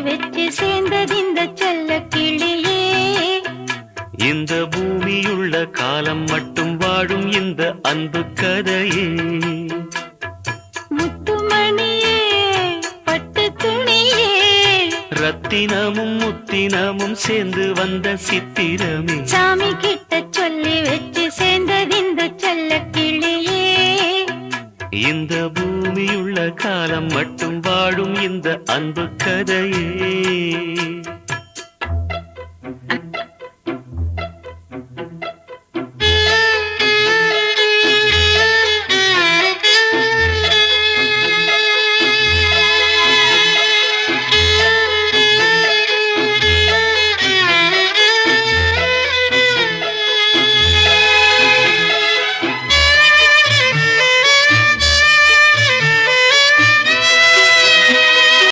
வச்சு சேர்ந்தது இந்த செல்ல கிளியே. இந்த பூமியுள்ள காலம் மட்டும் வாழும் இந்த அன்பு கதையே. முத்துமணியே பட்டு துணியே, ரத்தினமும் முத்தினமும் சேர்ந்து வந்த சித்திரமே. சாமி கிட்ட சொல்லி வச்சு சேர்ந்தது இந்த செல்ல கிளியே. இந்த பூமியுள்ள காலம் மட்டும் வாழும் இந்த அன்பு கதையே.